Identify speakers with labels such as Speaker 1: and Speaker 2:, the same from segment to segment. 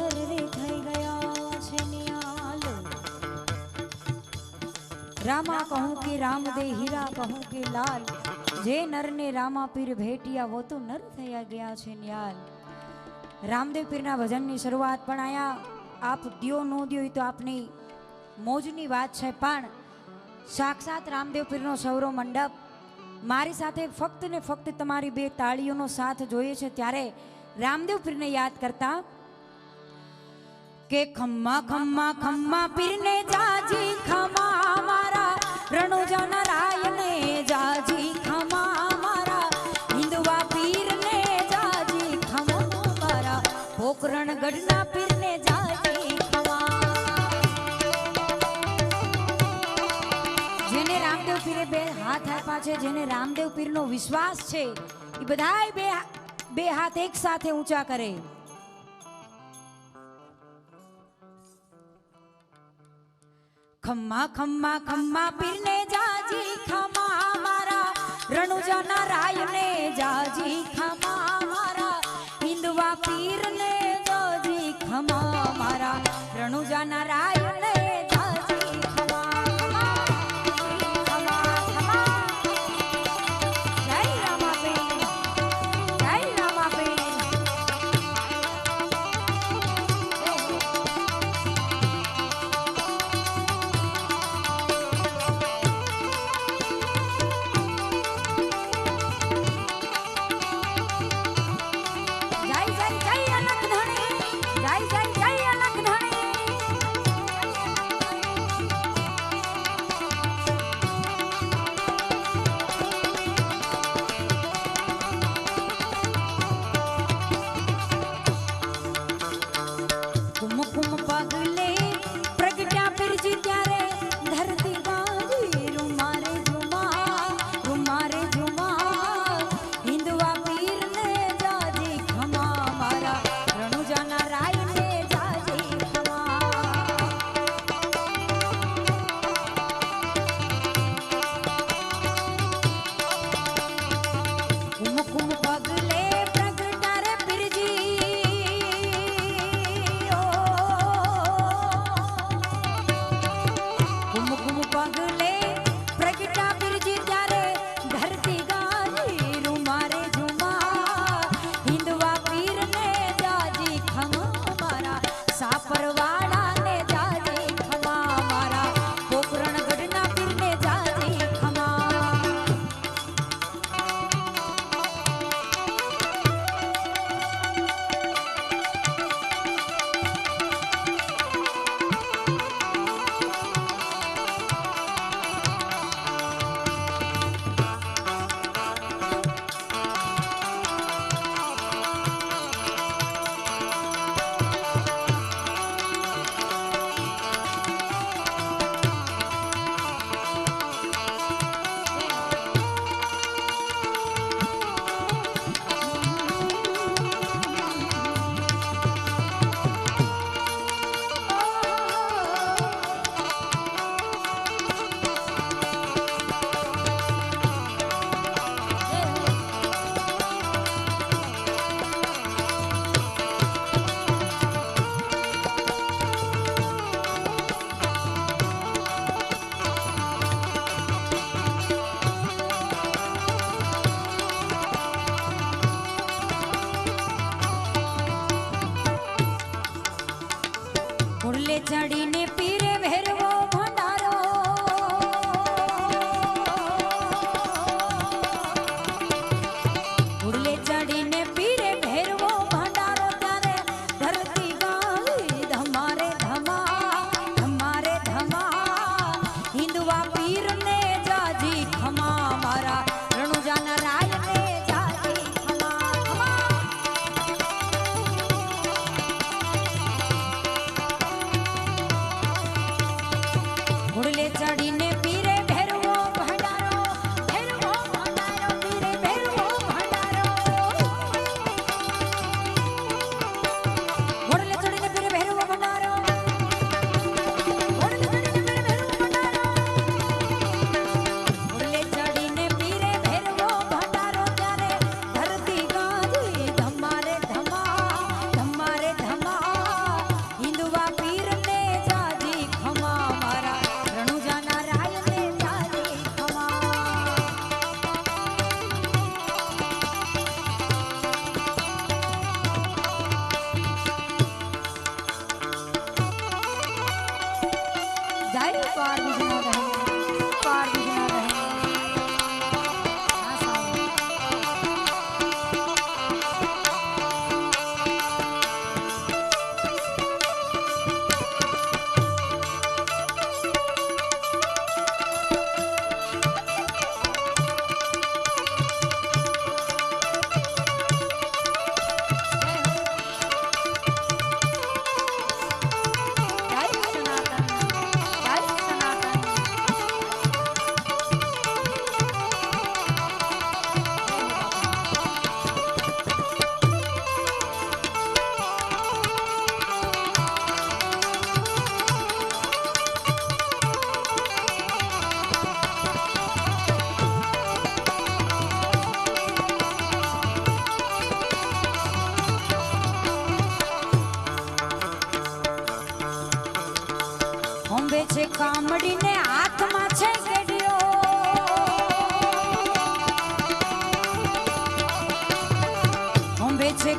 Speaker 1: નર રે થઈ ગયા છે નિયાલ। रामा कहूँ के राम दे हीरा कहूँ के लाल, जे नर ने रामा पीर भेटिया वो तो नर थया गया छे न्याल। रामदेव पीरना भजननी शरूआत पण आया आप दियो नो दियो तो आपनी मोजनी बात छे, पण साक्षात रामदेव पीरनो सौरो मंडप मारी साथे फक्त ने फक्त तमारी बे ताळीओनो साथ जोईए छे त्यारे रामदेव पीरने याद करता के खम्मा खम्मा खम्मा पीरने जाजी खमा मारा रणुजा नारायणे जाजी खमा मारा हिंदुआ पीरने जाजी खमा मारा पोकरण गढ़ना पीरने जाजी खमा। जेने रामदेव पीरे बे हाथ आप्या छे, जेने रामदेव पीरनो विश्वास छे ई बधाय बे हाथ एक साथे ऊंचा करे। खम्मा खम्मा खम्मा पीरने जाजी खमा मारा रणुजा नारायणे जाजी खमा मारा हिंदुआ पीरने जाजी खमा मारा रणुजा नारायणे जाजी खमा खमा खमा। जय रामा पीर, जय रामा पीर।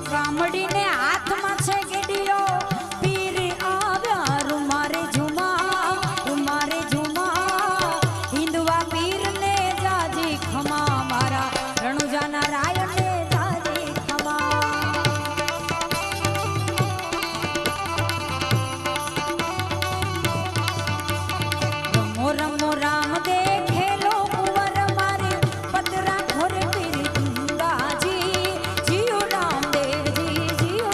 Speaker 1: કામડીને હાથમાં છે ગેડીઓ પીર આવ્યા રૂમારે ઝુમા હિંદવા પીરને જાજી ખમા મારા રણુજાના રાયને જાજી ખમા રમો રમો રામ દે ખેલો કુંવર મારે પતરા ખોરે પીર જીઓ રામદેવજી જીઓ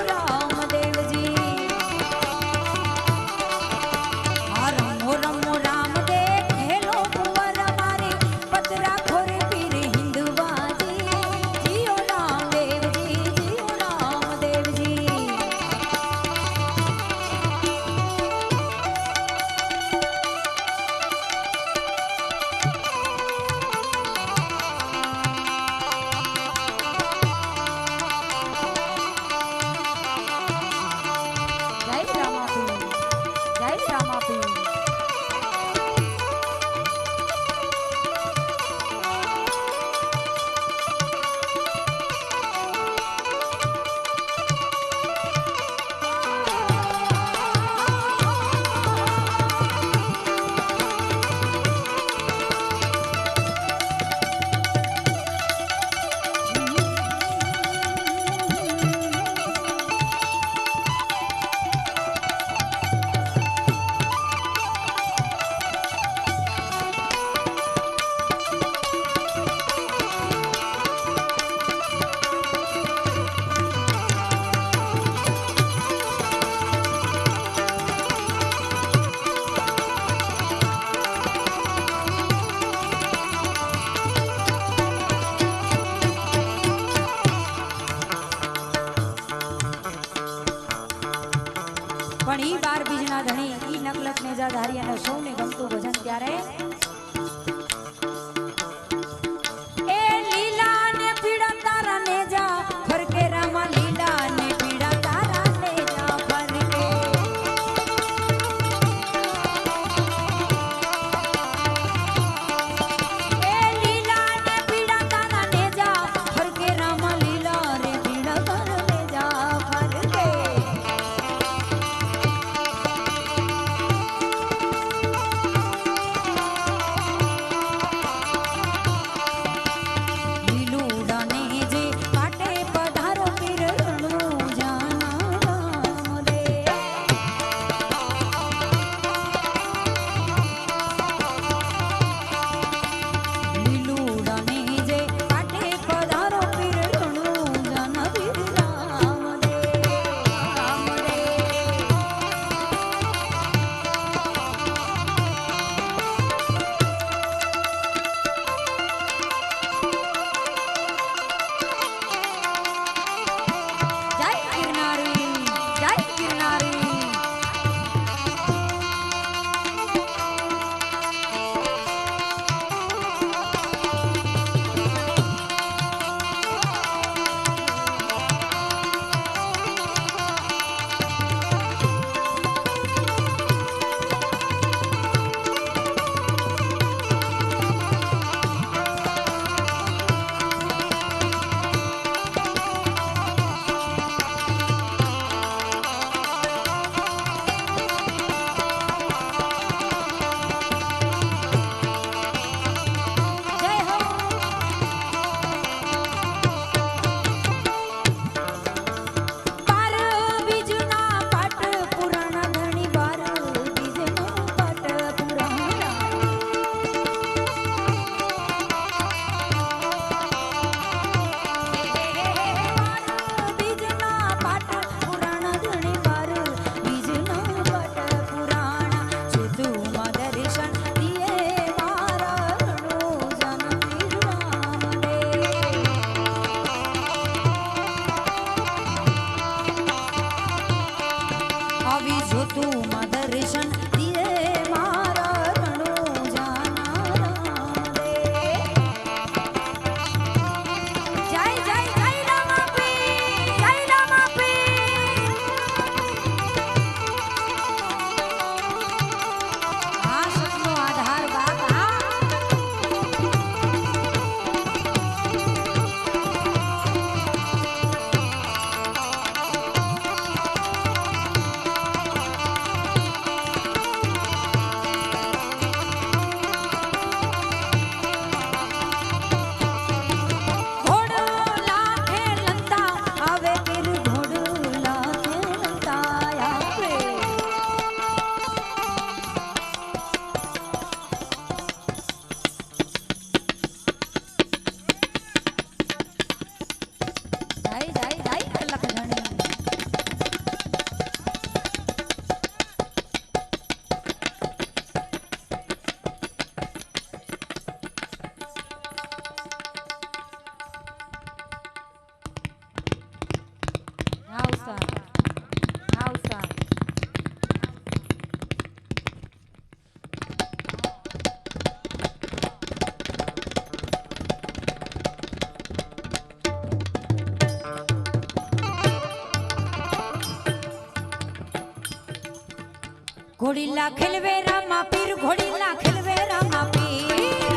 Speaker 1: ઘોડીલા ખેલવે રામા પીર ઘોડીલા ખેલવે રામા પીર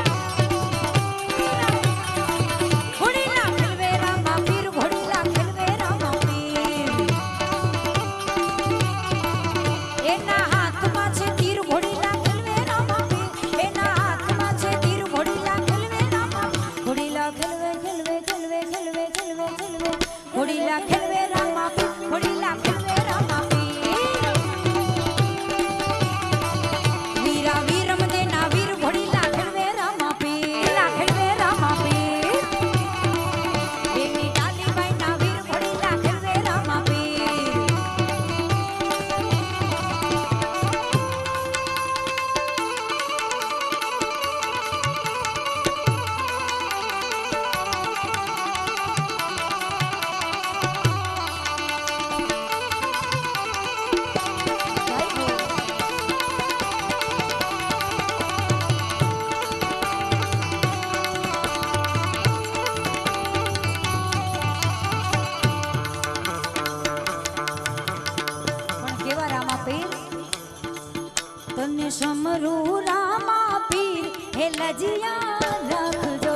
Speaker 1: ઘોડીલા ખેલવે રામા પીર ઘોડીલા ખેલવે રામા પીર એના હાથમાં છે તીર ઘોડીલા ખેલવે રામા પીર એના હાથમાં છે તીર ઘોડીલા ખેલવે રામા ઘોડીલા ખેલવે ખેલવે ખેલવે ખેલવે ખેલવે ખેલવે ઘોડીલા ખેલવે રામા પીર ઘોડીલા ખેલવે રામા પીર તને સમરૂ રામા પીર હે લજિયા રાખજો